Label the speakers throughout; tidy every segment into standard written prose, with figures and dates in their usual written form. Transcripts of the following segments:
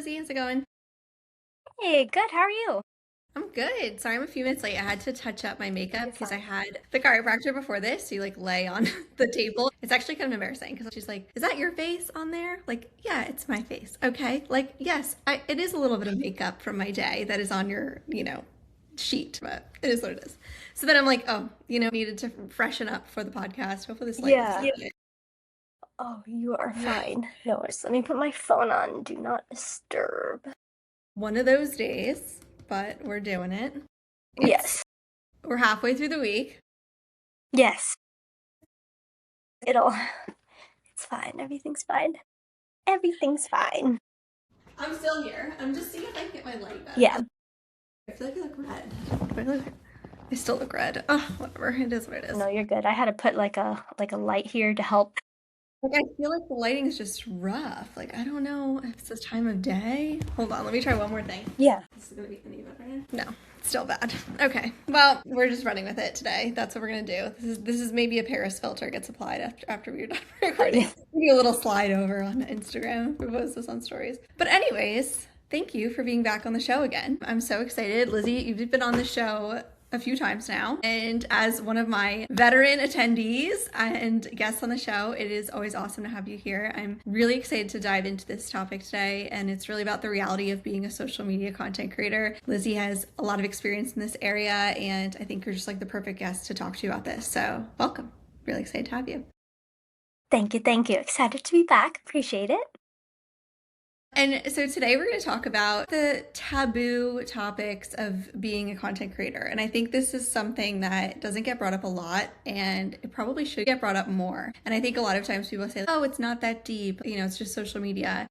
Speaker 1: Lizzie. How's it going?
Speaker 2: Hey, good. How are you?
Speaker 1: I'm good. Sorry, I'm a few minutes late. I had to touch up my makeup
Speaker 2: You're
Speaker 1: because I
Speaker 2: fine.
Speaker 1: had the chiropractor before this. So you like lay on the table. It's actually kind of embarrassing because she's like, "Is that your face on there?" Like, yeah, it's my face. Okay. Like, yes, it is a little bit of makeup from my day that is on your, sheet, but it is what it is. So then I'm like, oh, needed to freshen up for the podcast. Hopefully this light is
Speaker 2: Yeah.
Speaker 1: good.
Speaker 2: Oh, you are fine. No worries. Let me put my phone on. Do not disturb.
Speaker 1: One of those days, but we're doing it. It's
Speaker 2: Yes.
Speaker 1: we're halfway through the week.
Speaker 2: Yes. It'll. It's fine. Everything's fine. Everything's fine.
Speaker 1: I'm still here. I'm just seeing if I can get my light better.
Speaker 2: Yeah.
Speaker 1: I feel like I look red. I still look red. Oh, whatever. It is what it is.
Speaker 2: No, you're good. I had to put like a light here to help.
Speaker 1: Like I feel like the lighting is just rough. Like I don't know if it's this time of day. Hold on, let me try one more thing.
Speaker 2: Yeah.
Speaker 1: This is gonna be any better. No, it's still bad. Okay. Well, we're just running with it today. That's what we're gonna do. This is maybe a Paris filter gets applied after we're done recording. Maybe a little slide over on Instagram if we post this on stories. But anyways, thank you for being back on the show again. I'm so excited. Lizzie, you've been on the show a few times now. And as one of my veteran attendees and guests on the show, it is always awesome to have you here. I'm really excited to dive into this topic today. And it's really about the reality of being a social media content creator. Lizzie has a lot of experience in this area, and I think you're just like the perfect guest to talk to you about this. So welcome. Really excited to have you.
Speaker 2: Thank you. Thank you. Excited to be back. Appreciate it.
Speaker 1: And so today we're going to talk about the taboo topics of being a content creator. And I think this is something that doesn't get brought up a lot, and it probably should get brought up more. And I think a lot of times people say, oh, it's not that deep. It's just social media.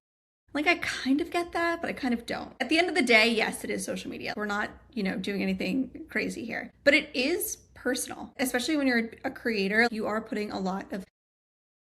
Speaker 1: Like, I kind of get that, but I kind of don't. At the end of the day, yes, it is social media. We're not, doing anything crazy here. But it is personal, especially when you're a creator. You are putting a lot of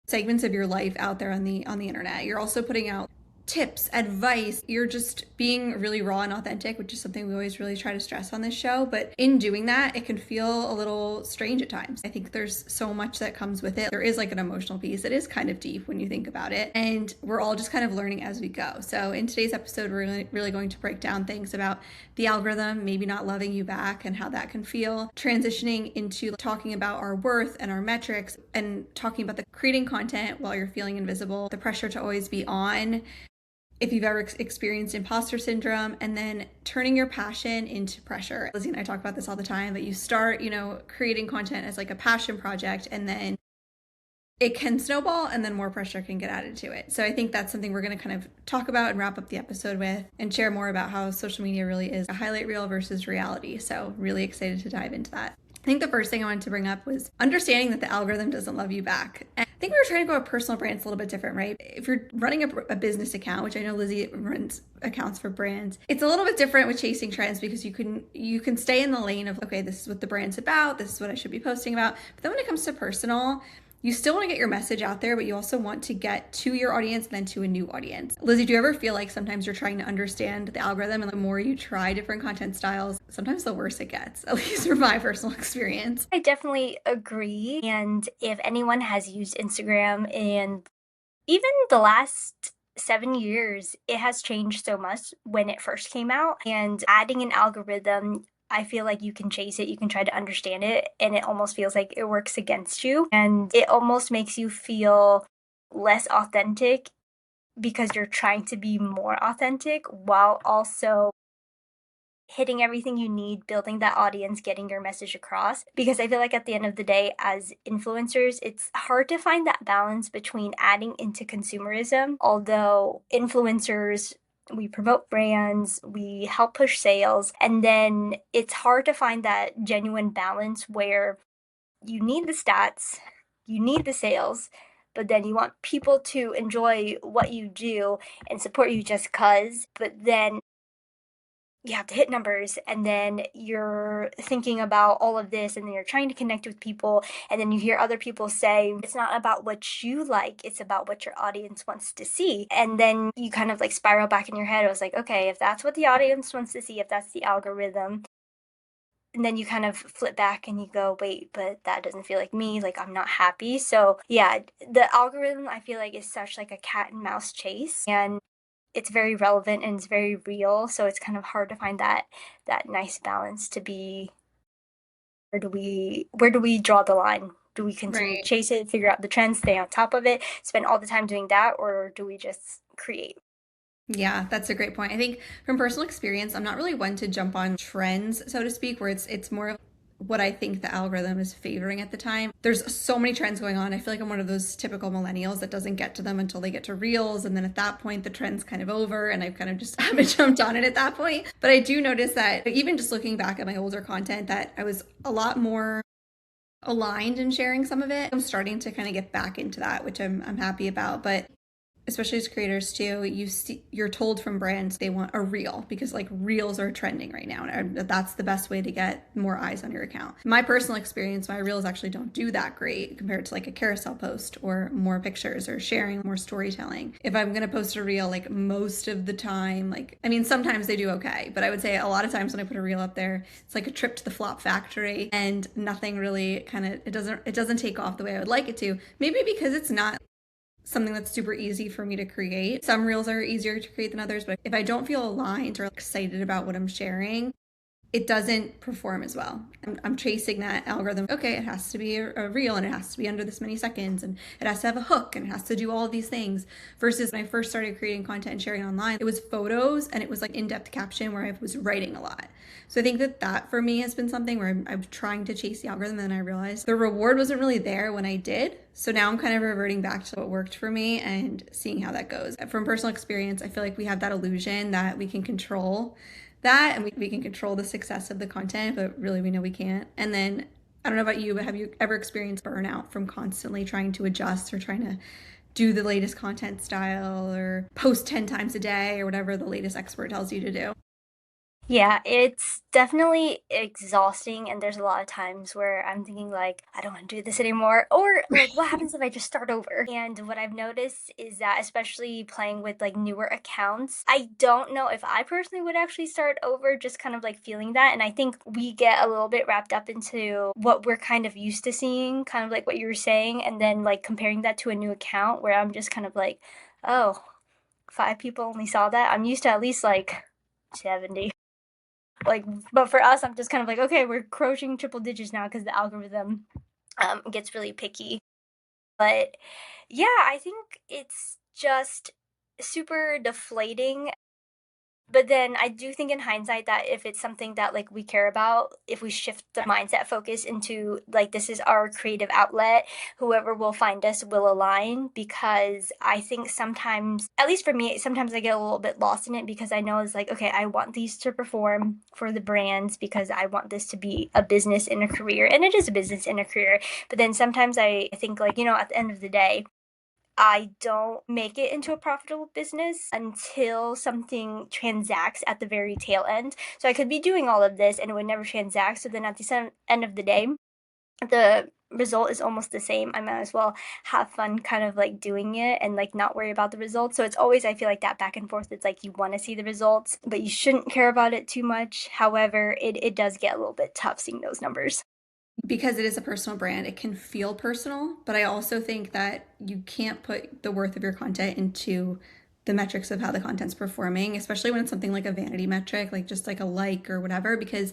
Speaker 1: segments of your life out there on the internet. You're also putting out tips, advice. You're just being really raw and authentic, which is something we always really try to stress on this show. But in doing that, it can feel a little strange at times. I think there's so much that comes with it. There is like an emotional piece. It is kind of deep when you think about it. And we're all just kind of learning as we go. So in today's episode, we're really going to break down things about the algorithm, maybe not loving you back and how that can feel, transitioning into talking about our worth and our metrics, and talking about the creating content while you're feeling invisible, the pressure to always be on, if you've ever experienced imposter syndrome, and then turning your passion into pressure. Lizzie and I talk about this all the time, but you start, creating content as like a passion project, and then it can snowball and then more pressure can get added to it. So I think that's something we're going to kind of talk about and wrap up the episode with, and share more about how social media really is a highlight reel versus reality. So really excited to dive into that. I think the first thing I wanted to bring up was understanding that the algorithm doesn't love you back. And I think we were trying to go with personal brands a little bit different, right? If you're running a business account, which I know Lizzie runs accounts for brands, it's a little bit different with chasing trends, because you can stay in the lane of, okay, this is what the brand's about, this is what I should be posting about. But then when it comes to personal, you still want to get your message out there, but you also want to get to your audience and then to a new audience. Lizzie, do you ever feel like sometimes you're trying to understand the algorithm, and the more you try different content styles, sometimes the worse it gets, at least from my personal experience?
Speaker 2: I definitely agree. And if anyone has used Instagram and even the last 7 years, it has changed so much when it first came out. And adding an algorithm, I feel like you can chase it, you can try to understand it, and it almost feels like it works against you. And it almost makes you feel less authentic because you're trying to be more authentic while also hitting everything you need, building that audience, getting your message across. Because I feel like at the end of the day, as influencers, it's hard to find that balance between adding into consumerism. Although influencers, we promote brands, we help push sales, and then it's hard to find that genuine balance where you need the stats, you need the sales, but then you want people to enjoy what you do and support you just cuz, but then you have to hit numbers, and then you're thinking about all of this, and then you're trying to connect with people, and then you hear other people say it's not about what you like, it's about what your audience wants to see. And then you kind of like spiral back in your head. I was like, okay, if that's what the audience wants to see, if that's the algorithm, and then you kind of flip back and you go, wait, but that doesn't feel like me, like I'm not happy. So yeah, the algorithm, I feel like, is such like a cat and mouse chase, and it's very relevant and it's very real. So it's kind of hard to find that nice balance to be where do we draw the line? Do we continue to
Speaker 1: Right.
Speaker 2: chase it, figure out the trends, stay on top of it, spend all the time doing that, or do we just create?
Speaker 1: Yeah, that's a great point. I think from personal experience, I'm not really one to jump on trends, so to speak, where it's more of what I think the algorithm is favoring at the time. There's so many trends going on. I feel like I'm one of those typical millennials that doesn't get to them until they get to reels, and then at that point the trend's kind of over and I've kind of just haven't jumped on it at that point. But I do notice that even just looking back at my older content that I was a lot more aligned in sharing some of it. I'm starting to kind of get back into that, which I'm happy about. But especially as creators too, you're told from brands they want a reel because like reels are trending right now, and that's the best way to get more eyes on your account. My personal experience, my reels actually don't do that great compared to like a carousel post or more pictures or sharing more storytelling. If I'm gonna post a reel, like most of the time, like I mean sometimes they do okay, but I would say a lot of times when I put a reel up there, it's like a trip to the flop factory and nothing really kind of it doesn't take off the way I would like it to. Maybe because it's not something that's super easy for me to create. Some reels are easier to create than others, but if I don't feel aligned or excited about what I'm sharing, it doesn't perform as well. I'm chasing that algorithm. Okay, it has to be a reel and it has to be under this many seconds and it has to have a hook and it has to do all of these things. Versus when I first started creating content and sharing online, it was photos and it was like in-depth caption where I was writing a lot. So I think that for me has been something where I'm trying to chase the algorithm and then I realized the reward wasn't really there when I did. So now I'm kind of reverting back to what worked for me and seeing how that goes. From personal experience, I feel like we have that illusion that we can control that and we can control the success of the content, but really we know we can't. And then I don't know about you, but have you ever experienced burnout from constantly trying to adjust or trying to do the latest content style or post 10 times a day or whatever the latest expert tells you to do?
Speaker 2: Yeah, it's definitely exhausting, and there's a lot of times where I'm thinking like, I don't want to do this anymore, or like, what happens if I just start over? And what I've noticed is that, especially playing with like newer accounts, I don't know if I personally would actually start over, just kind of like feeling that. And I think we get a little bit wrapped up into what we're kind of used to seeing, kind of like what you were saying, and then like comparing that to a new account where I'm just kind of like, oh, 5 people only saw that. I'm used to at least like 70. Like, but for us, I'm just kind of like, okay, we're approaching triple digits now because the algorithm gets really picky. But yeah, I think it's just super deflating. But then I do think in hindsight that if it's something that like we care about, if we shift the mindset focus into like this is our creative outlet, whoever will find us will align, because I think sometimes, at least for me, sometimes I get a little bit lost in it because I know it's like, okay, I want these to perform for the brands because I want this to be a business and a career, and it is a business and a career. But then sometimes I think like, at the end of the day, I don't make it into a profitable business until something transacts at the very tail end. So I could be doing all of this and it would never transact. So then at the end of the day, the result is almost the same. I might as well have fun kind of like doing it and like not worry about the results. So it's always, I feel like, that back and forth. It's like you want to see the results, but you shouldn't care about it too much. However, it does get a little bit tough seeing those numbers.
Speaker 1: Because it is a personal brand, it can feel personal, but I also think that you can't put the worth of your content into the metrics of how the content's performing, especially when it's something like a vanity metric, like just like a like or whatever, because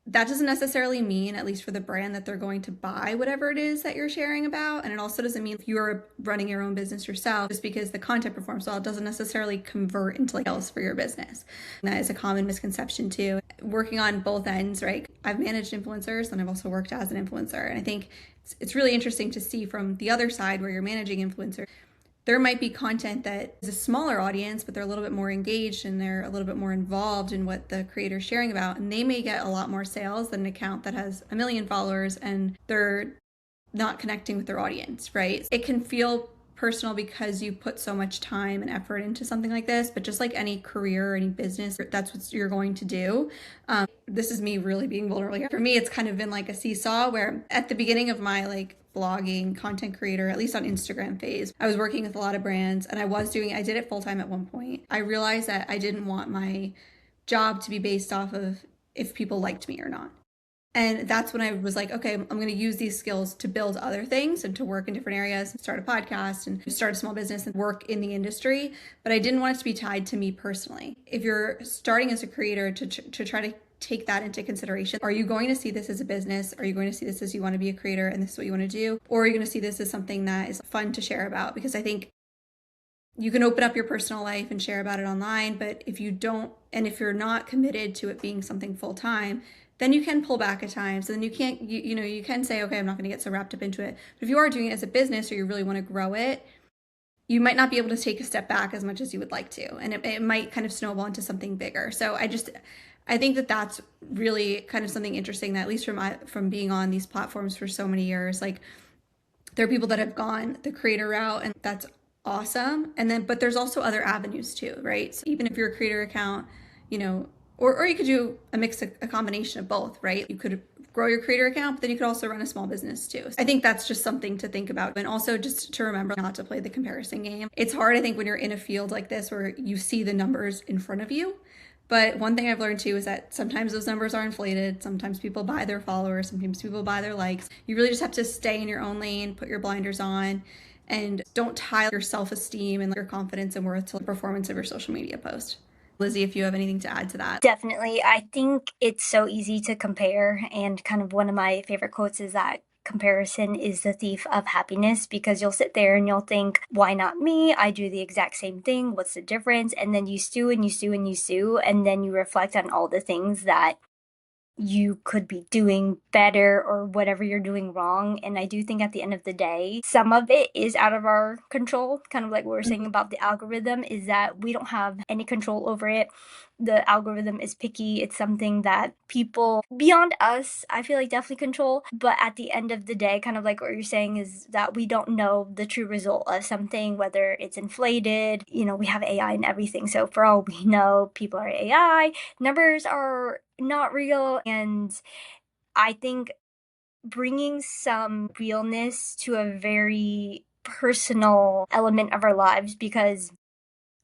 Speaker 1: that doesn't necessarily mean, at least for the brand, that they're going to buy whatever it is that you're sharing about. And it also doesn't mean if you're running your own business yourself, just because the content performs well, it doesn't necessarily convert into like else for your business. And that is a common misconception too. Working on both ends, right? I've managed influencers and I've also worked as an influencer. And I think it's really interesting to see from the other side where you're managing influencers, there might be content that is a smaller audience, but they're a little bit more engaged and they're a little bit more involved in what the creator's sharing about. And they may get a lot more sales than an account that has 1 million followers and they're not connecting with their audience, right? It can feel personal because you put so much time and effort into something like this, but just like any career or any business, that's what you're going to do. This is me really being vulnerable here. For me, it's kind of been like a seesaw where at the beginning of my like blogging content creator, at least on Instagram phase, I was working with a lot of brands and I did it full time at one point. I realized that I didn't want my job to be based off of if people liked me or not. And that's when I was like, okay, I'm going to use these skills to build other things and to work in different areas, start a podcast and start a small business and work in the industry. But I didn't want it to be tied to me personally. If you're starting as a creator to try to take that into consideration, are you going to see this as a business? Are you going to see this as you want to be a creator and this is what you want to do? Or are you going to see this as something that is fun to share about? Because I think you can open up your personal life and share about it online, but if you don't, and if you're not committed to it being something full time, then you can pull back at times. And then you can't, you can say, okay, I'm not going to get so wrapped up into it. But if you are doing it as a business or you really want to grow it, you might not be able to take a step back as much as you would like to. And it might kind of snowball into something bigger. So I think that that's really kind of something interesting that at least from being on these platforms for so many years, like there are people that have gone the creator route and that's awesome. And then, but there's also other avenues too, right? So even if you're a creator account, or you could do a combination of both, right? You could grow your creator account, but then you could also run a small business too. I think that's just something to think about. And also just to remember not to play the comparison game. It's hard, I think, when you're in a field like this where you see the numbers in front of you. But one thing I've learned too is that sometimes those numbers are inflated. Sometimes people buy their followers. Sometimes people buy their likes. You really just have to stay in your own lane, put your blinders on, and don't tie your self-esteem and your confidence and worth to the performance of your social media post. Lizzie, if you have anything to add to that.
Speaker 2: Definitely. I think it's so easy to compare. And kind of one of my favorite quotes is that comparison is the thief of happiness, because you'll sit there and you'll think, why not me? I do the exact same thing. What's the difference? And then you stew and you stew and you stew. And then you reflect on all the things that you could be doing better or whatever you're doing wrong. And I do think at the end of the day, some of it is out of our control, kind of like what we're saying about the algorithm, is that we don't have any control over it. The algorithm is picky. It's something that people beyond us, I feel like, definitely control. But at the end of the day, kind of like what you're saying, is that we don't know the true result of something, whether it's inflated. We have AI and everything. So for all we know, people are AI, numbers are not real. And I think bringing some realness to a very personal element of our lives, because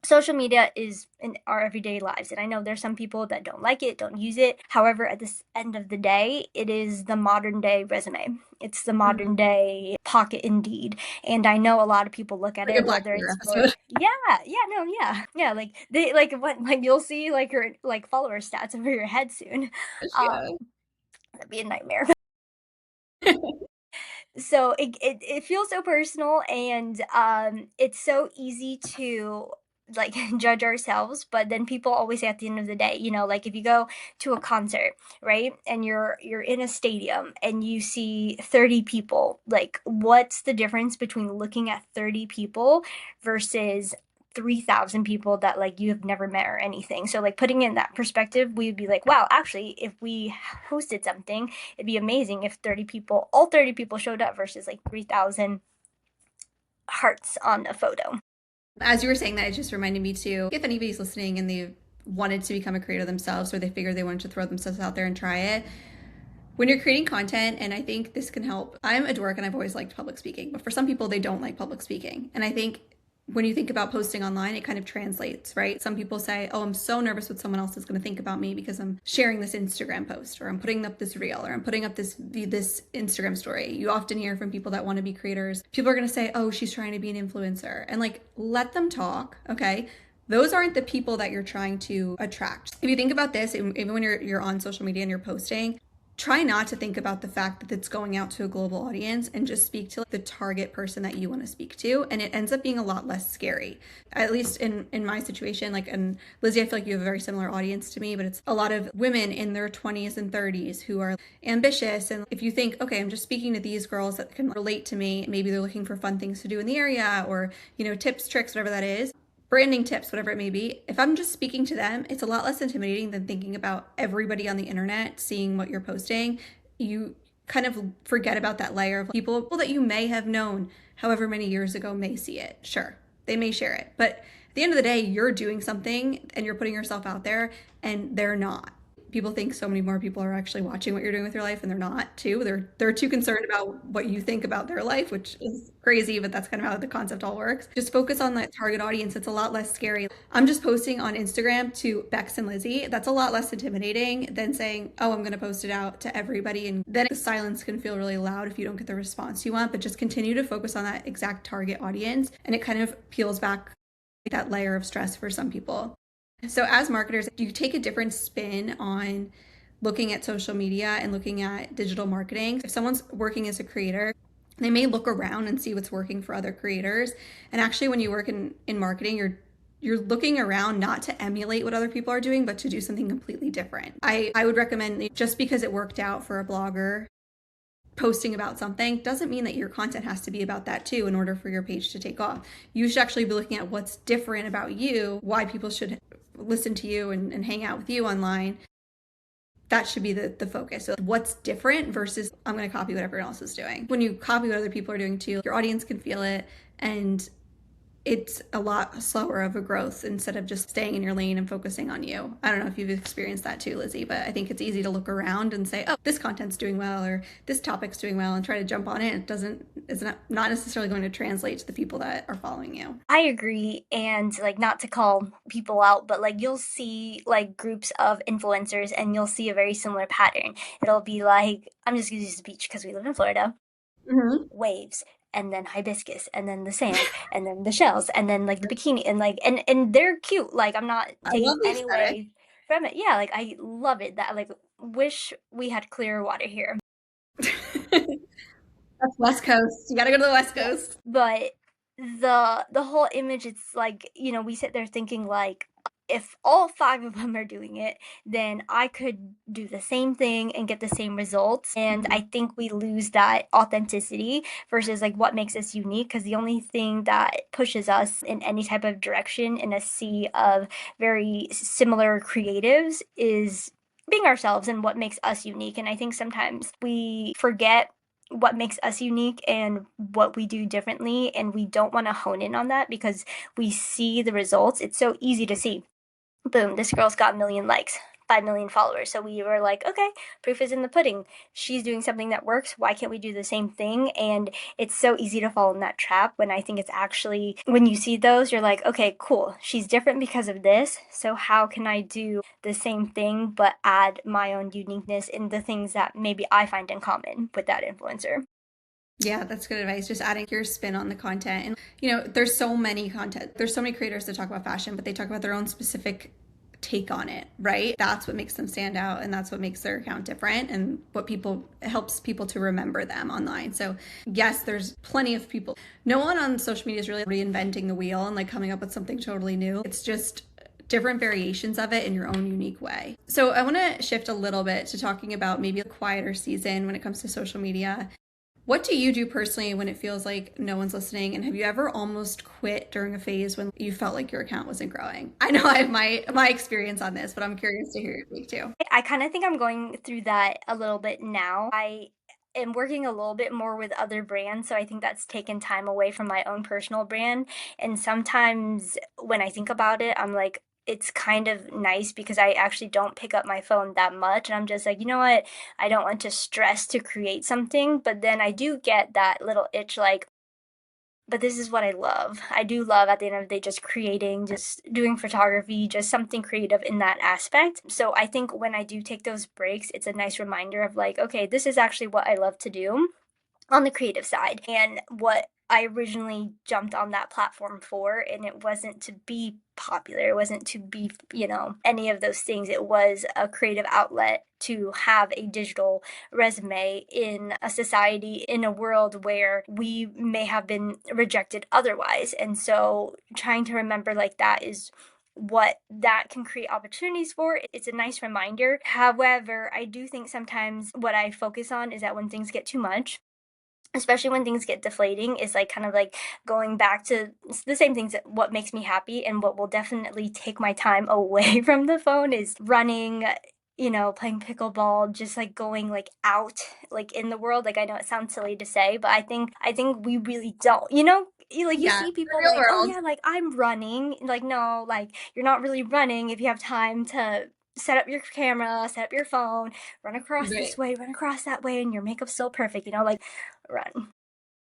Speaker 2: social media is in our everyday lives. And I know there's some people that don't like it, don't use it. However, at this end of the day, it is the modern day resume. It's the modern day pocket Indeed. And I know a lot of people look at
Speaker 1: Like a
Speaker 2: it,
Speaker 1: Black
Speaker 2: whether
Speaker 1: Mirror
Speaker 2: it's for,
Speaker 1: episode.
Speaker 2: yeah, like they, like you'll see like your like follower stats over your head soon.
Speaker 1: Yeah.
Speaker 2: That'd be a nightmare. So it feels so personal, and it's so easy to like judge ourselves. But then people always say at the end of the day, like if you go to a concert, right, and you're in a stadium and you see 30 people, like what's the difference between looking at 30 people versus 3,000 people that like you have never met or anything? So like putting in that perspective, we'd be like, wow, actually if we hosted something, it'd be amazing if all 30 people showed up versus like 3,000 hearts on a photo.
Speaker 1: As you were saying that, it just reminded me too, if anybody's listening and they wanted to become a creator themselves or they figured they wanted to throw themselves out there and try it, when you're creating content, and I think this can help, I'm a dork and I've always liked public speaking, but for some people, they don't like public speaking. And I think when you think about posting online, it kind of translates, right? Some people say, oh, I'm so nervous what someone else is going to think about me because I'm sharing this Instagram post, or I'm putting up this reel, or I'm putting up this Instagram story. You often hear from people that want to be creators, people are going to say, oh, she's trying to be an influencer. And like, let them talk, okay? Those aren't the people that you're trying to attract. If you think about this, even when you're on social media and you're posting, try not to think about the fact that it's going out to a global audience, and just speak to the target person that you want to speak to. And it ends up being a lot less scary, at least in my situation. Like, and Lizzie, I feel like you have a very similar audience to me, but it's a lot of women in their 20s and 30s who are ambitious. And if you think, okay, I'm just speaking to these girls that can relate to me, maybe they're looking for fun things to do in the area, or, tips, tricks, whatever that is, branding tips, whatever it may be, if I'm just speaking to them, it's a lot less intimidating than thinking about everybody on the internet seeing what you're posting. You kind of forget about that layer of people that you may have known however many years ago may see it. Sure, they may share it, but at the end of the day, you're doing something and you're putting yourself out there, and they're not. people think so many more people are actually watching what you're doing with your life, and they're not too. They're too concerned about what you think about their life, which is crazy, but that's kind of how the concept all works. Just focus on that target audience. It's a lot less scary. I'm just posting on Instagram to Bex and Lizzie. That's a lot less intimidating than saying, oh, I'm going to post it out to everybody. And then the silence can feel really loud if you don't get the response you want, but just continue to focus on that exact target audience. And it kind of peels back that layer of stress for some people. So as marketers, you take a different spin on looking at social media and looking at digital marketing. If someone's working as a creator, they may look around and see what's working for other creators. And actually, when you work in marketing, you're looking around not to emulate what other people are doing, but to do something completely different. I would recommend, just because it worked out for a blogger posting about something doesn't mean that your content has to be about that too in order for your page to take off. You should actually be looking at what's different about you, why people should listen to you and hang out with you online. That should be the focus. So what's different versus I'm going to copy what everyone else is doing. When you copy what other people are doing too, your audience can feel it, and it's a lot slower of a growth instead of just staying in your lane and focusing on you. I don't know if you've experienced that too, Lizzie, but I think it's easy to look around and say, oh, this content's doing well, or this topic's doing well, and try to jump on it. It's not necessarily going to translate to the people that are following you.
Speaker 2: I agree. And like, not to call people out, but like, you'll see like groups of influencers and you'll see a very similar pattern. It'll be like, I'm just gonna use the beach because we live in Florida.
Speaker 1: Mm-hmm.
Speaker 2: Waves, and then hibiscus, and then the sand, and then the shells, and then like the bikini, and like and they're cute. Like, I'm not
Speaker 1: I
Speaker 2: taking
Speaker 1: love the
Speaker 2: any
Speaker 1: aesthetic.
Speaker 2: way from it. Yeah, like I love it. That, like, wish we had clearer water here.
Speaker 1: That's West Coast. You got to go to the West
Speaker 2: Yes,
Speaker 1: Coast.
Speaker 2: but the whole image, it's like, we sit there thinking like, if all five of them are doing it, then I could do the same thing and get the same results. And I think we lose that authenticity versus like what makes us unique, because the only thing that pushes us in any type of direction in a sea of very similar creatives is being ourselves and what makes us unique. And I think sometimes we forget what makes us unique and what we do differently, and we don't want to hone in on that because we see the results. It's so easy to see, boom, this girl's got a million likes, 5 million followers. So we were like, okay, proof is in the pudding. She's doing something that works. Why can't we do the same thing? And it's so easy to fall in that trap, when I think it's actually, when you see those, you're like, okay, cool. She's different because of this. So how can I do the same thing, but add my own uniqueness in the things that maybe I find in common with that influencer?
Speaker 1: Yeah, that's good advice. Just adding your spin on the content. And, there's so many content. There's so many creators that talk about fashion, but they talk about their own specific take on it, right? That's what makes them stand out, and that's what makes their account different, and what people helps people to remember them online. So yes, there's plenty of people. No one on social media is really reinventing the wheel and like coming up with something totally new. It's just different variations of it in your own unique way. So I want to shift a little bit to talking about maybe a quieter season when it comes to social media. What do you do personally when it feels like no one's listening? And have you ever almost quit during a phase when you felt like your account wasn't growing? I know I have my experience on this, but I'm curious to hear your take too.
Speaker 2: I kind of think I'm going through that a little bit now. I am working a little bit more with other brands, so I think that's taken time away from my own personal brand. And sometimes when I think about it, I'm like, it's kind of nice because I actually don't pick up my phone that much. And I'm just like, you know what? I don't want to stress to create something. But then I do get that little itch like, but this is what I love. I do love, at the end of the day, just creating, just doing photography, just something creative in that aspect. So I think when I do take those breaks, it's a nice reminder of like, okay, this is actually what I love to do on the creative side, and what I originally jumped on that platform for. And it wasn't to be popular, it wasn't to be, any of those things. It was a creative outlet to have a digital resume in a society, in a world where we may have been rejected otherwise. And so trying to remember like that is what that can create opportunities for. It's a nice reminder. However, I do think sometimes what I focus on is that when things get too much, especially when things get deflating, is like kind of like going back to the same things, that what makes me happy. And what will definitely take my time away from the phone is running, playing pickleball, just like going like out, like in the world. Like, I know it sounds silly to say, but I think we really don't, like, you
Speaker 1: Yeah,
Speaker 2: see
Speaker 1: the
Speaker 2: people
Speaker 1: real
Speaker 2: like, oh
Speaker 1: world.
Speaker 2: yeah, like I'm running. Like, no, like you're not really running if you have time to set up your camera, set up your phone, run across
Speaker 1: Right.
Speaker 2: this way, run across that way, and your makeup's still perfect, like run.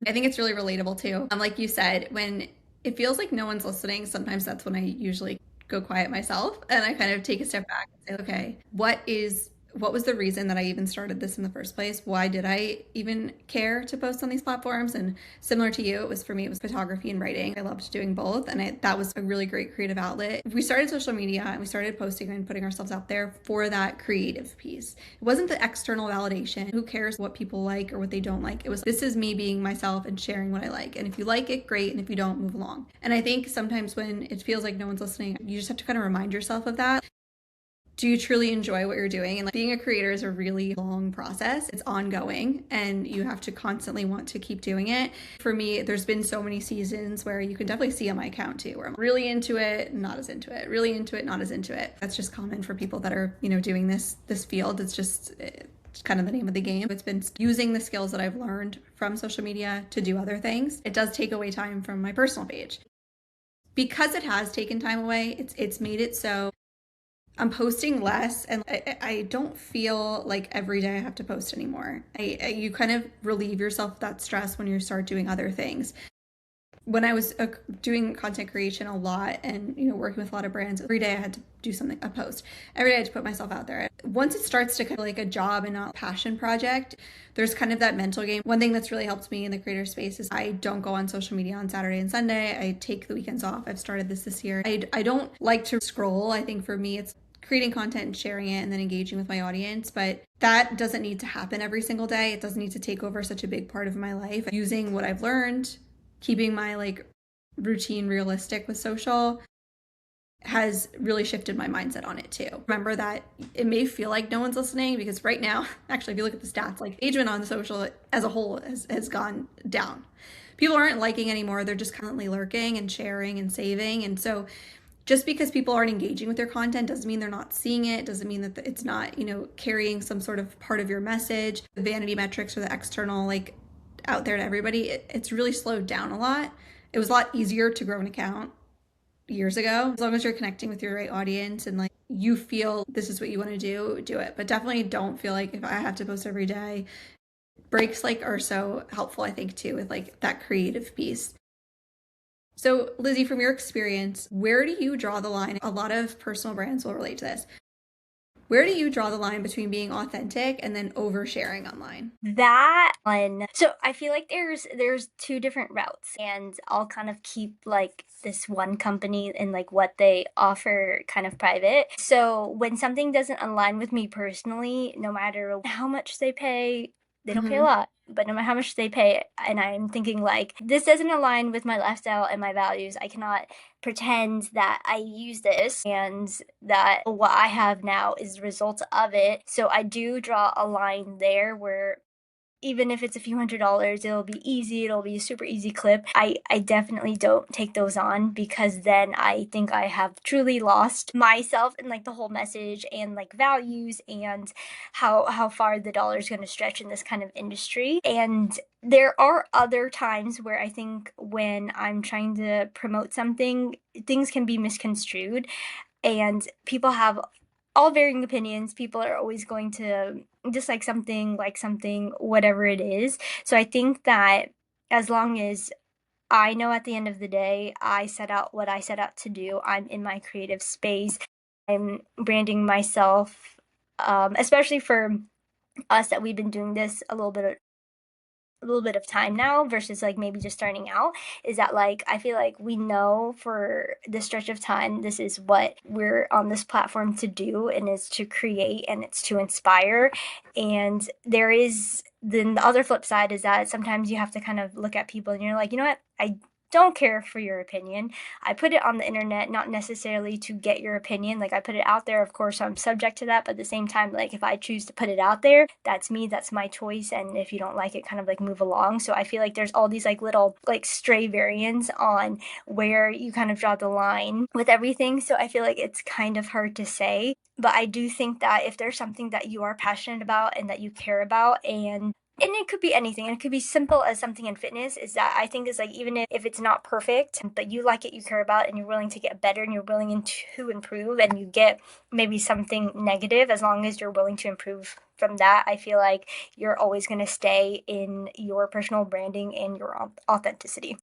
Speaker 1: I think it's really relatable too. Like you said, when it feels like no one's listening, sometimes that's when I usually go quiet myself and I kind of take a step back and say, okay, what was the reason that I even started this in the first place? Why did I even care to post on these platforms? And similar to you, it was for me, it was photography and writing. I loved doing both, and that was a really great creative outlet. We started social media and we started posting and putting ourselves out there for that creative piece. It wasn't the external validation. Who cares what people like or what they don't like? It was, this is me being myself and sharing what I like. And if you like it, great. And if you don't, move along. And I think sometimes when it feels like no one's listening, you just have to kind of remind yourself of that. Do you truly enjoy what you're doing? And like, being a creator is a really long process. It's ongoing and you have to constantly want to keep doing it. For me, there's been so many seasons where you can definitely see on my account too, where I'm really into it, not as into it, really into it, not as into it. That's just common for people that are, doing this field. It's kind of the name of the game. It's been using the skills that I've learned from social media to do other things. It does take away time from my personal page. Because it has taken time away, it's made it so I'm posting less, and I don't feel like every day I have to post anymore. You kind of relieve yourself of that stress when you start doing other things. When I was doing content creation a lot and working with a lot of brands, every day I had to do something, a post. Every day I had to put myself out there. Once it starts to kind of like a job and not a passion project, there's kind of that mental game. One thing that's really helped me in the creator space is I don't go on social media on Saturday and Sunday. I take the weekends off. I've started this year. I don't like to scroll. I think for me it's creating content and sharing it and then engaging with my audience, but that doesn't need to happen every single day. It doesn't need to take over such a big part of my life. Using what I've learned, keeping my routine realistic with social has really shifted my mindset on it too. Remember that it may feel like no one's listening because right now, actually, if you look at the stats, engagement on social as a whole has gone down. People aren't liking anymore. They're just constantly lurking and sharing and saving. And so just because people aren't engaging with your content doesn't mean they're not seeing it, doesn't mean that it's not, carrying some sort of part of your message. The vanity metrics or the external, out there to everybody, it's really slowed down a lot. It was a lot easier to grow an account years ago. As long as you're connecting with your right audience and you feel this is what you want to do it. But definitely don't feel like if I have to post every day. Breaks are so helpful, I think, too, with that creative piece. So, Lizzie, from your experience, where do you draw the line? A lot of personal brands will relate to this. Where do you draw the line between being authentic and then oversharing online?
Speaker 2: That one. So I feel like there's two different routes, and I'll kind of keep this one company and what they offer kind of private. So when something doesn't align with me personally, no matter how much they pay, they don't pay a lot. But no matter how much they pay, and I'm thinking this doesn't align with my lifestyle and my values, I cannot pretend that I use this and that what I have now is the result of it. So I do draw a line there where even if it's a few $100s, it'll be easy, it'll be a super easy clip. I definitely don't take those on because then I think I have truly lost myself and the whole message and values and how far the dollar is going to stretch in this kind of industry. And there are other times where I think when I'm trying to promote something, things can be misconstrued and people have all varying opinions. People are always going to dislike something, like something, whatever it is. So I think that as long as I know at the end of the day, I set out what I set out to do, I'm in my creative space, I'm branding myself, especially for us that we've been doing this a little bit of time now versus maybe just starting out, is that I feel like we know for this stretch of time this is what we're on this platform to do, and it's to create and it's to inspire. And there is then the other flip side is that sometimes you have to kind of look at people and you're like, you know what, I don't care for your opinion. I put it on the internet not necessarily to get your opinion. I put it out there, of course I'm subject to that, but at the same time, if I choose to put it out there, that's me, that's my choice, and if you don't like it, kind of move along. So I feel like there's all these little stray variants on where you kind of draw the line with everything. So I feel like it's kind of hard to say, but I do think that if there's something that you are passionate about and that you care about and And it could be anything. And it could be simple as something in fitness is that I think is like, even if it's not perfect, but you like it, you care about, and you're willing to get better and you're willing to improve, and you get maybe something negative, as long as you're willing to improve from that, I feel like you're always going to stay in your personal branding and your authenticity.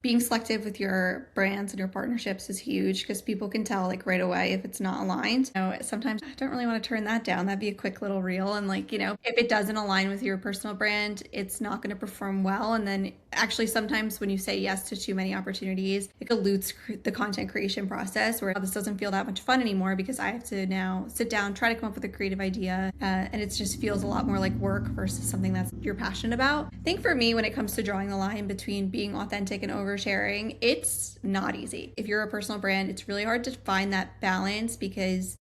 Speaker 1: Being selective with your brands and your partnerships is huge because people can tell like right away if it's not aligned. Sometimes I don't really want to turn that down. That'd be a quick little reel. And like, if it doesn't align with your personal brand, it's not going to perform well. And then actually sometimes when you say yes to too many opportunities, it dilutes the content creation process where this doesn't feel that much fun anymore because I have to now sit down, try to come up with a creative idea. And it just feels a lot more like work versus something that's you're passionate about. I think for me, when it comes to drawing the line between being authentic and oversharing, it's not easy. If you're a personal brand, it's really hard to find that balance because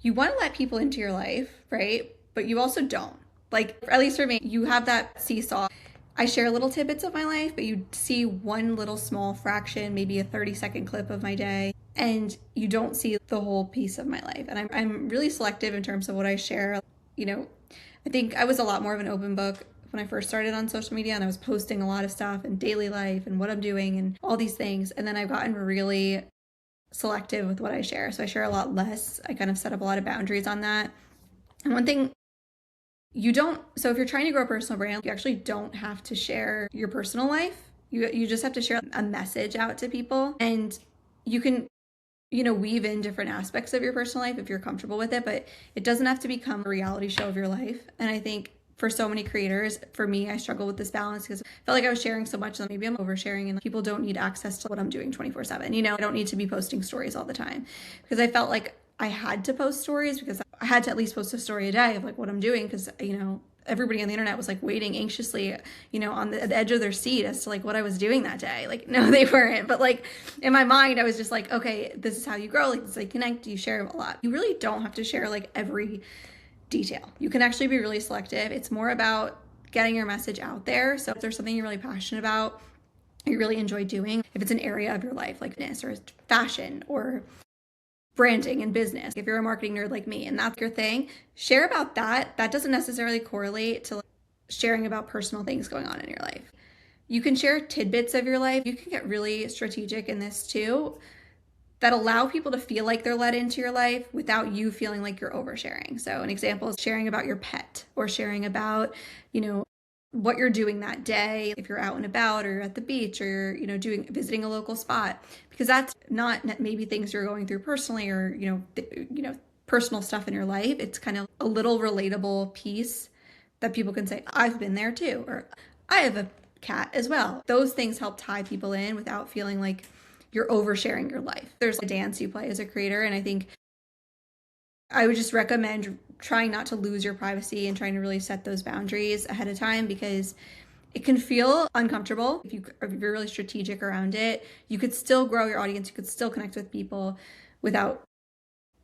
Speaker 1: you want to let people into your life, right? But you also don't. Like, at least for me, you have that seesaw. I share little tidbits of my life, but you see one little small fraction, maybe a 30-second clip of my day, and you don't see the whole piece of my life. And I'm really selective in terms of what I share. I think I was a lot more of an open book when I first started on social media, and I was posting a lot of stuff and daily life and what I'm doing and all these things. And then I've gotten really selective with what I share. So I share a lot less. I kind of set up a lot of boundaries on that. And one thing so if you're trying to grow a personal brand, you actually don't have to share your personal life. You just have to share a message out to people, and you can weave in different aspects of your personal life if you're comfortable with it, but it doesn't have to become a reality show of your life. And I think for so many creators, for me, I struggle with this balance because I felt like I was sharing so much that maybe I'm oversharing and people don't need access to what I'm doing 24/7. I don't need to be posting stories all the time because I felt like I had to post stories because I had to at least post a story a day of like what I'm doing because, everybody on the internet was like waiting anxiously, on the edge of their seat as to like what I was doing that day. Like, no, they weren't. But like in my mind, I was just like, okay, this is how you grow. Like, this is how you connect. You share a lot. You really don't have to share like every detail. You can actually be really selective. It's more about getting your message out there. So if there's something you're really passionate about, you really enjoy doing, if it's an area of your life like fitness or fashion or branding and business, if you're a marketing nerd like me and that's your thing, share about that. That doesn't necessarily correlate to sharing about personal things going on in your life. You can share tidbits of your life. You can get really strategic in this too, that allow people to feel like they're let into your life without you feeling like you're oversharing. So an example is sharing about your pet or sharing about, what you're doing that day, if you're out and about or you're at the beach or you're, visiting a local spot, because that's not maybe things you're going through personally or, personal stuff in your life. It's kind of a little relatable piece that people can say, I've been there too, or I have a cat as well. Those things help tie people in without feeling like you're oversharing your life. There's a dance you play as a creator, and I think I would just recommend trying not to lose your privacy and trying to really set those boundaries ahead of time because it can feel uncomfortable. If you're really strategic around it, you could still grow your audience, you could still connect with people without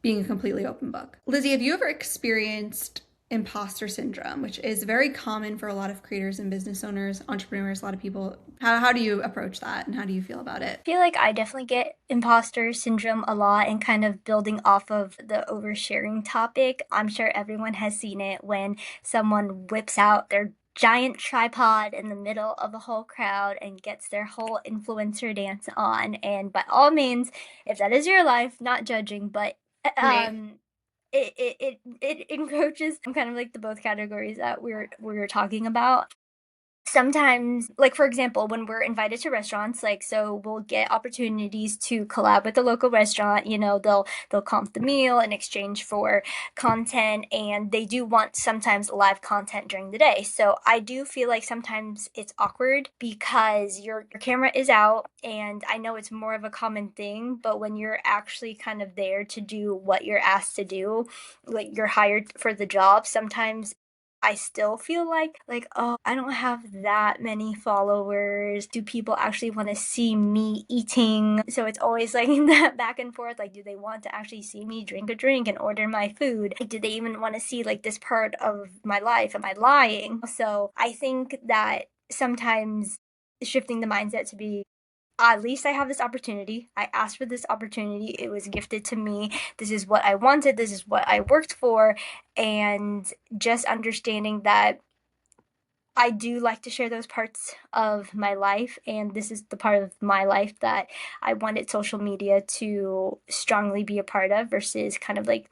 Speaker 1: being a completely open book. Lizzie, have you ever experienced imposter syndrome, which is very common for a lot of creators and business owners, entrepreneurs, a lot of people? How do you approach that and how do you feel about it?
Speaker 2: I feel like I definitely get imposter syndrome a lot, and kind of building off of the oversharing topic. I'm sure everyone has seen it when someone whips out their giant tripod in the middle of a whole crowd and gets their whole influencer dance on. And by all means, if that is your life, not judging, but
Speaker 1: Right.
Speaker 2: um it encroaches kind of like the both categories that we were talking about. Sometimes, like for example, when we're invited to restaurants, like so we'll get opportunities to collab with the local restaurant. They'll comp the meal in exchange for content, and they do want sometimes live content during the day. So I do feel like sometimes it's awkward because your camera is out, and I know it's more of a common thing, but when you're actually kind of there to do what you're asked to do, like you're hired for the job, sometimes I still feel like, "Oh, I don't have that many followers. Do people actually wanna see me eating?" So it's always like that back and forth, like, do they want to actually see me drink a drink and order my food? Like, do they even wanna see, like, this part of my life? Am I lying? So I think that sometimes shifting the mindset to be at least I have this opportunity. I asked for this opportunity. It was gifted to me. This is what I wanted. This is what I worked for. And just understanding that I do like to share those parts of my life. And this is the part of my life that I wanted social media to strongly be a part of versus kind of like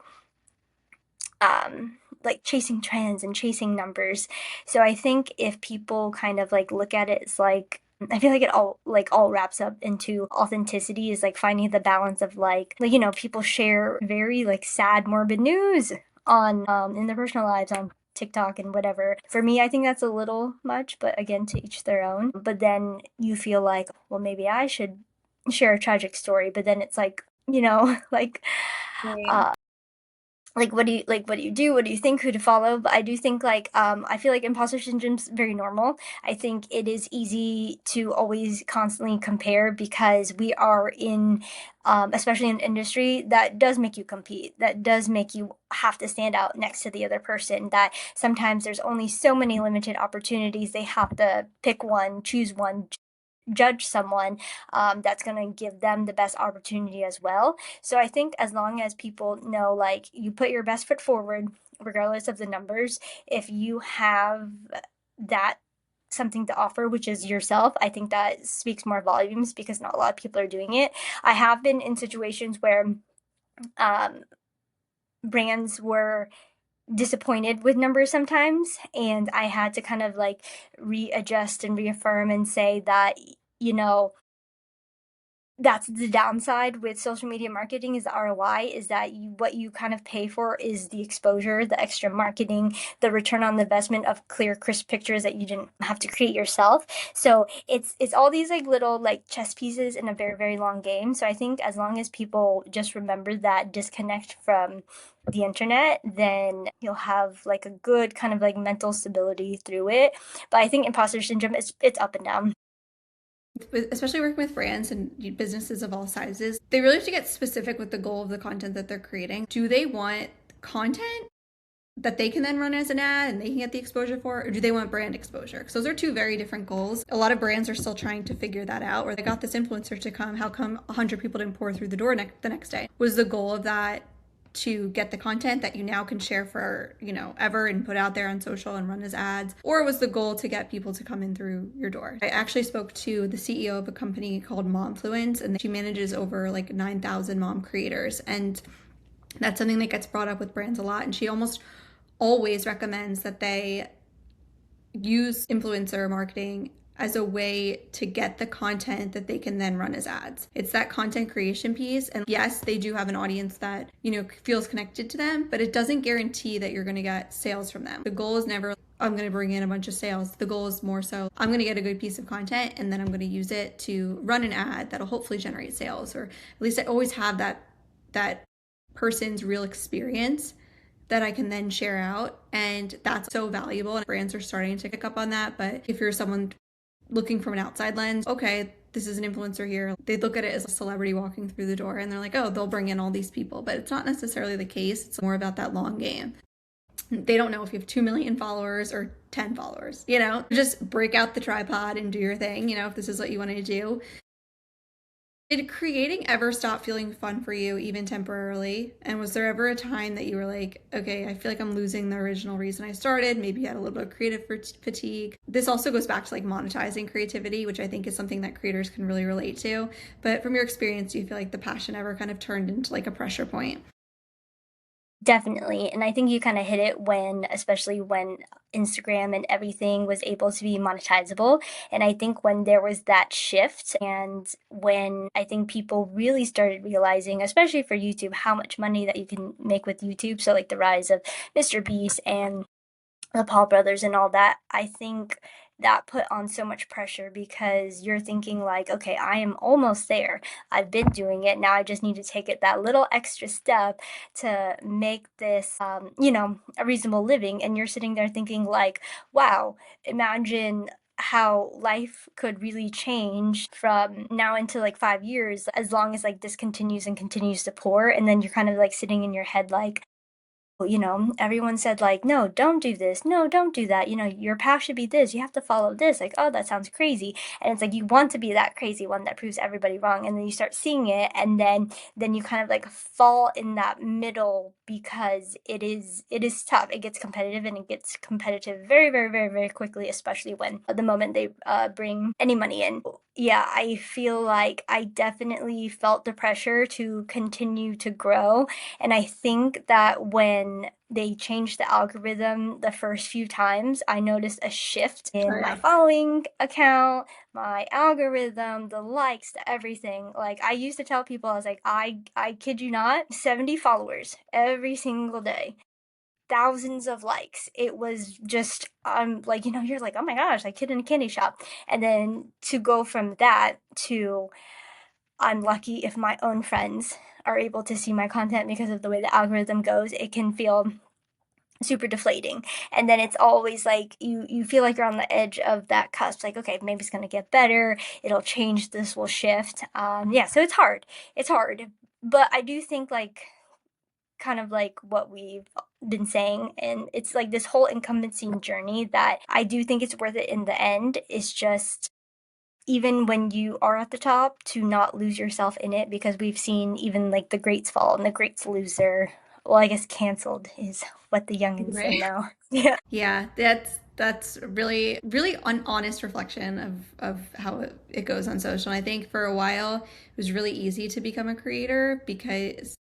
Speaker 2: chasing trends and chasing numbers. So I think if people kind of like look at it as like, I feel like it all wraps up into authenticity is like finding the balance of like people share very like sad morbid news on in their personal lives on TikTok and whatever. For me, I think that's a little much, but again, to each their own. But then you feel like, well, maybe I should share a tragic story, but then it's like,
Speaker 1: Right.
Speaker 2: uh what do you do, what do you think, who to follow. But I do think I feel like imposter syndrome's very normal. I think it is easy to always constantly compare because we are in especially in an industry that does make you compete, that does make you have to stand out next to the other person, that sometimes there's only so many limited opportunities, they have to pick one, choose one, judge someone that's going to give them the best opportunity as well. So I think as long as people know, like, you put your best foot forward, regardless of the numbers, if you have that something to offer, which is yourself, I think that speaks more volumes because not a lot of people are doing it. I have been in situations where um, brands were disappointed with numbers sometimes, and I had to kind of like readjust and reaffirm and say that, you know, that's the downside with social media marketing is the ROI is that what you kind of pay for is the exposure, the extra marketing, the return on the investment of clear, crisp pictures that you didn't have to create yourself. So it's all these like little like chess pieces in a very, very long game. So I think as long as people just remember that disconnect from the internet, then you'll have like a good kind of like mental stability through it. But I think imposter syndrome is it's up and down.
Speaker 1: Especially working with brands and businesses of all sizes, they really have to get specific with the goal of the content that they're creating. Do they want content that they can then run as an ad and they can get the exposure for, or do they want brand exposure? Because those are two very different goals. A lot of brands are still trying to figure that out. Or they got this influencer to come, how come 100 people didn't pour through the door the next day? Was the goal of that to get the content that you now can share for, ever and put out there on social and run as ads? Or was the goal to get people to come in through your door? I actually spoke to the CEO of a company called Momfluence, and she manages over like 9,000 mom creators. And that's something that gets brought up with brands a lot. And she almost always recommends that they use influencer marketing as a way to get the content that they can then run as ads. It's that content creation piece. And yes, they do have an audience that, feels connected to them, but it doesn't guarantee that you're going to get sales from them. The goal is never, I'm going to bring in a bunch of sales. The goal is more so, I'm going to get a good piece of content and then I'm going to use it to run an ad that'll hopefully generate sales. Or at least I always have that person's real experience that I can then share out. And that's so valuable. And brands are starting to pick up on that. But if you're someone looking from an outside lens, okay, this is an influencer here. They look at it as a celebrity walking through the door and they're like, oh, they'll bring in all these people. But it's not necessarily the case. It's more about that long game. They don't know if you have 2 million followers or 10 followers, just break out the tripod and do your thing, if this is what you want to do. Did creating ever stop feeling fun for you, even temporarily? And was there ever a time that you were like, okay, I feel like I'm losing the original reason I started? Maybe you had a little bit of creative fatigue. This also goes back to like monetizing creativity, which I think is something that creators can really relate to. But from your experience, do you feel like the passion ever kind of turned into like a pressure point?
Speaker 2: Definitely. And I think you kind of hit it especially when Instagram and everything was able to be monetizable. And I think when there was that shift, and when I think people really started realizing, especially for YouTube, how much money that you can make with YouTube. So, like the rise of Mr. Beast and the Paul brothers and all that, I think that put on so much pressure because you're thinking like, okay, I am almost there. I've been doing it. Now I just need to take it that little extra step to make this, a reasonable living. And you're sitting there thinking like, wow, imagine how life could really change from now into like 5 years as long as like this continues and continues to pour. And then you're kind of like sitting in your head like, everyone said like, no, don't do this. No, don't do that. Your path should be this. You have to follow this. Like, oh, that sounds crazy. And it's like, you want to be that crazy one that proves everybody wrong. And then you start seeing it. And then you kind of like fall in that middle because it is tough. It gets competitive, and it gets competitive very, very, very, very quickly, especially when the moment they bring any money in. Yeah, I feel like I definitely felt the pressure to continue to grow. And I think that when they changed the algorithm the first few times, I noticed a shift
Speaker 1: Oh,
Speaker 2: in my
Speaker 1: yeah.
Speaker 2: following account, my algorithm, the likes, the everything. Like, I used to tell people, I was like, I kid you not, 70 followers every single day. Thousands of likes. It was just like, you're like, oh my gosh, like kid in a candy shop. And then to go from that to, I'm lucky if my own friends are able to see my content because of the way the algorithm goes, it can feel super deflating. And then it's always like you feel like you're on the edge of that cusp, like, okay, maybe it's going to get better, it'll change, this will shift. Yeah, so it's hard, but I do think, like, kind of like what we've been saying, and it's like this whole incumbency journey that I do think it's worth it in the end. It's just, even when you are at the top, to not lose yourself in it, because we've seen even like the greats fall and the greats loser. Well, I guess canceled is what the youngins say
Speaker 1: Right.
Speaker 2: now. Yeah.
Speaker 1: Yeah, that's really really an honest reflection of how it goes on social. And I think for a while it was really easy to become a creator because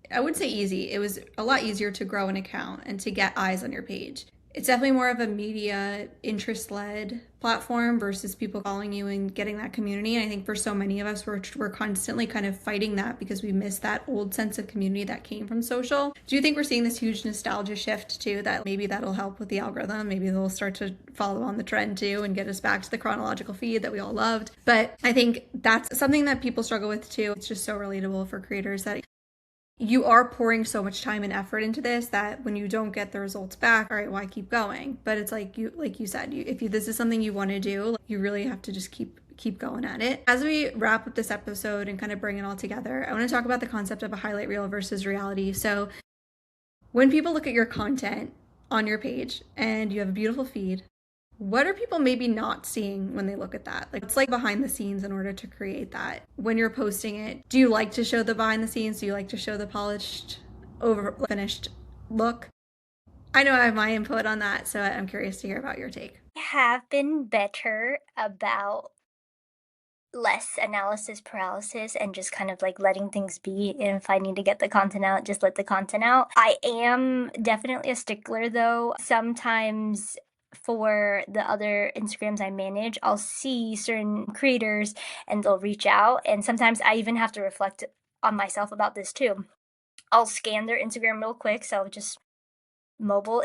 Speaker 1: I would say easy. It was a lot easier to grow an account and to get eyes on your page. It's definitely more of a media interest led platform versus people following you and getting that community. And I think for so many of us, we're constantly kind of fighting that because we miss that old sense of community that came from social. Do you think we're seeing this huge nostalgia shift too, that maybe that'll help with the algorithm? Maybe they'll start to follow on the trend too and get us back to the chronological feed that we all loved. But I think that's something that people struggle with too. It's just so relatable for creators that you are pouring so much time and effort into this that when you don't get the results back, all right, well, I keep going. But it's like you said, if this is something you want to do, you really have to just keep going at it. As we wrap up this episode and kind of bring it all together, I want to talk about the concept of a highlight reel versus reality. So when people look at your content on your page and you have a beautiful feed, what are people maybe not seeing when they look at that? Like, it's like behind the scenes in order to create that. When you're posting it, do you like to show the behind the scenes? Do you like to show the polished, over finished look? I know I have my input on that, so I'm curious to hear about your take.
Speaker 2: I have been better about less analysis paralysis and just kind of like letting things be. And if I need to get the content out, just let the content out. I am definitely a stickler though. Sometimes for the other Instagrams I manage, I'll see certain creators and they'll reach out. And sometimes I even have to reflect on myself about this too. I'll scan their Instagram real quick. So just mobile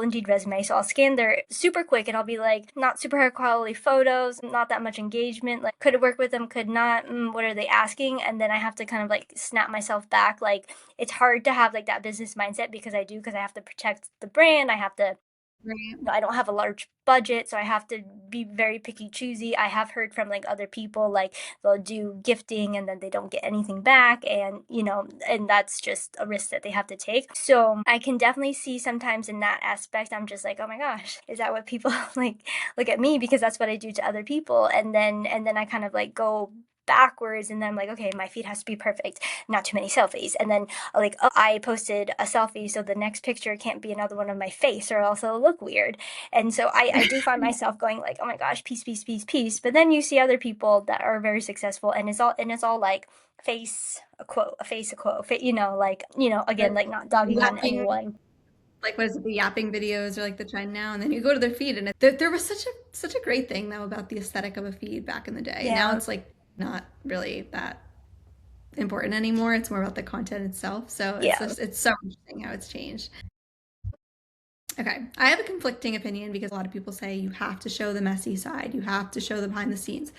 Speaker 2: Indeed resume. So I'll scan their super quick and I'll be like, not super high quality photos, not that much engagement. Like, could work with them, could not. What are they asking? And then I have to kind of like snap myself back. Like, it's hard to have like that business mindset because I have to protect the brand. I have to,
Speaker 1: Right.
Speaker 2: I don't have a large budget, so I have to be very picky choosy. I have heard from like other people, like they'll do gifting and then they don't get anything back, and and that's just a risk that they have to take. So I can definitely see sometimes in that aspect, I'm just like, oh my gosh, is that what people like look at me, because that's what I do to other people, and then I kind of like go backwards, and then I'm like, okay, my feed has to be perfect, not too many selfies. And then like, oh, I posted a selfie, so the next picture can't be another one of my face or else it'll look weird. And so I do find myself going like, oh my gosh, peace, peace, peace, peace. But then you see other people that are very successful, and it's all like face a quote, a face a quote, like, again,
Speaker 1: The
Speaker 2: like not dogging on
Speaker 1: yapping,
Speaker 2: anyone.
Speaker 1: like what is it, the yapping videos are like the trend now, and then you go to their feed, and there was such a great thing though about the aesthetic of a feed back in the day. And now
Speaker 2: Yeah.
Speaker 1: it's like not really that important anymore. It's more about the content itself. So
Speaker 2: Yeah.
Speaker 1: it's so interesting how it's changed. Okay, I have a conflicting opinion because a lot of people say you have to show the messy side, you have to show the behind the scenes.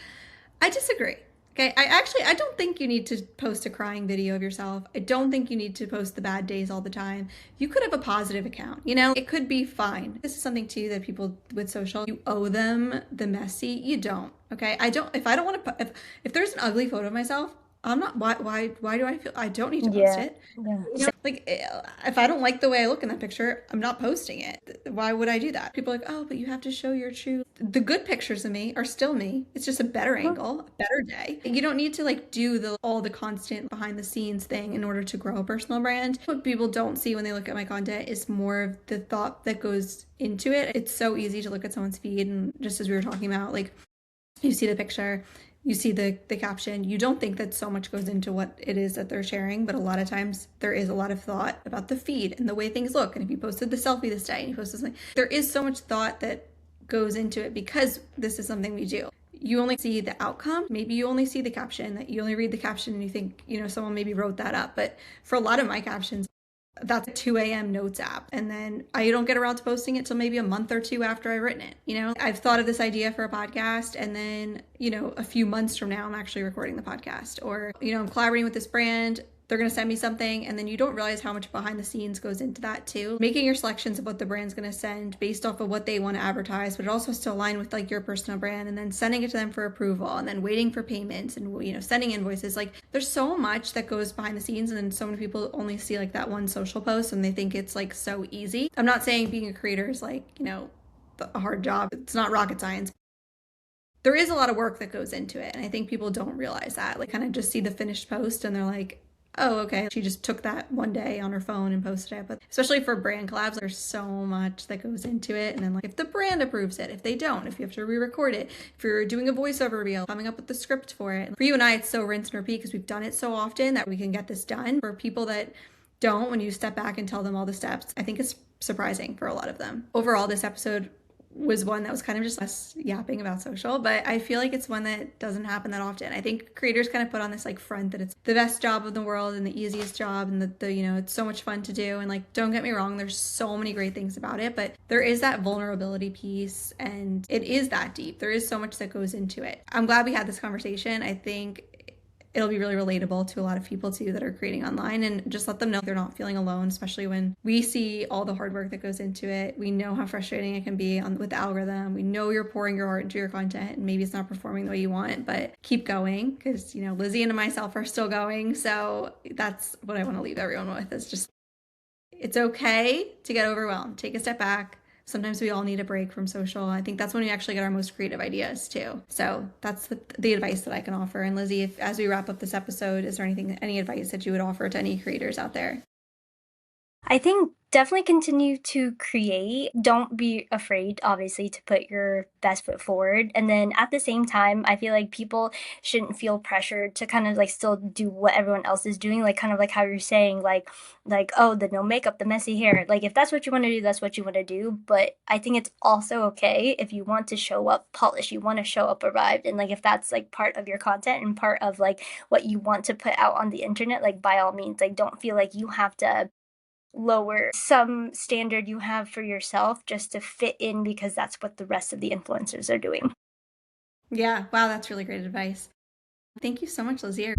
Speaker 1: I disagree. Okay, I don't think you need to post a crying video of yourself. I don't think you need to post the bad days all the time. You could have a positive account, it could be fine. This is something too that people with social, you owe them the messy. You don't. Okay, I don't, if I don't want to, if there's an ugly photo of myself, I'm not, why do I feel I don't need to post
Speaker 2: Yeah.
Speaker 1: it?
Speaker 2: Yeah.
Speaker 1: Like, if I don't like the way I look in that picture, I'm not posting it. Why would I do that? People are like, oh, but you have to show your true. The good pictures of me are still me. It's just a better
Speaker 2: Mhm.
Speaker 1: angle, a better day. You don't need to like do all the constant behind the scenes thing in order to grow a personal brand. What people don't see when they look at my content is more of the thought that goes into it. It's so easy to look at someone's feed, and just as we were talking about, like, you see the picture, you see the caption, you don't think that so much goes into what it is that they're sharing, but a lot of times there is a lot of thought about the feed and the way things look. And if you posted the selfie this day and you posted something, there is so much thought that goes into it because this is something we do. You only see the outcome. Maybe you only see the caption, that you only read the caption and you think, someone maybe wrote that up. But for a lot of my captions, that's a 2 a.m. notes app. And then I don't get around to posting it till maybe a month or two after I've written it. I've thought of this idea for a podcast, and then, a few months from now, I'm actually recording the podcast. Or, I'm collaborating with this brand. They're going to send me something, and then you don't realize how much behind the scenes goes into that too. Making your selections of what the brand's going to send based off of what they want to advertise, but it also has to align with like your personal brand, and then sending it to them for approval, and then waiting for payments, and sending invoices. Like, there's so much that goes behind the scenes, and then so many people only see like that one social post and they think it's like so easy. I'm not saying being a creator is like, a hard job. It's not rocket science. There is a lot of work that goes into it, and I think people don't realize that. Like, kind of just see the finished post and they're like, oh, okay, she just took that one day on her phone and posted it. But especially for brand collabs, there's so much that goes into it. And then, like, if the brand approves it, if they don't, if you have to re-record it, if you're doing a voiceover reel, coming up with the script for it. For you and I, it's so rinse and repeat because we've done it so often that we can get this done. For people that don't, when you step back and tell them all the steps, I think it's surprising for a lot of them. Overall, this episode was one that was kind of just less yapping about social, but I feel like it's one that doesn't happen that often. I think creators kind of put on this like front that it's the best job in the world and the easiest job, and the it's so much fun to do. And like, don't get me wrong, there's so many great things about it, but there is that vulnerability piece, and it is that deep. There is so much that goes into it. I'm glad we had this conversation. I think it'll be really relatable to a lot of people too that are creating online, and just let them know they're not feeling alone, especially when we see all the hard work that goes into it. We know how frustrating it can be with the algorithm. We know you're pouring your heart into your content and maybe it's not performing the way you want, but keep going, because Lizzie and myself are still going. So that's what I want to leave everyone with, is just, it's okay to get overwhelmed. Take a step back. Sometimes we all need a break from social. I think that's when we actually get our most creative ideas too. So that's the advice that I can offer. And Lizzie, if, as we wrap up this episode, is there any advice that you would offer to any creators out there?
Speaker 2: I think definitely continue to create. Don't be afraid, obviously, to put your best foot forward. And then at the same time, I feel like people shouldn't feel pressured to kind of like still do what everyone else is doing. Like, kind of like how you're saying, like, oh, the no makeup, the messy hair. Like, if that's what you want to do, that's what you want to do. But I think it's also okay if you want to show up polished, you want to show up arrived. And like, if that's like part of your content and part of like what you want to put out on the internet, like, by all means, like, don't feel like you have to lower some standard you have for yourself just to fit in because that's what the rest of the influencers are doing.
Speaker 1: Yeah, wow, that's really great advice. Thank you so much, Lizzie.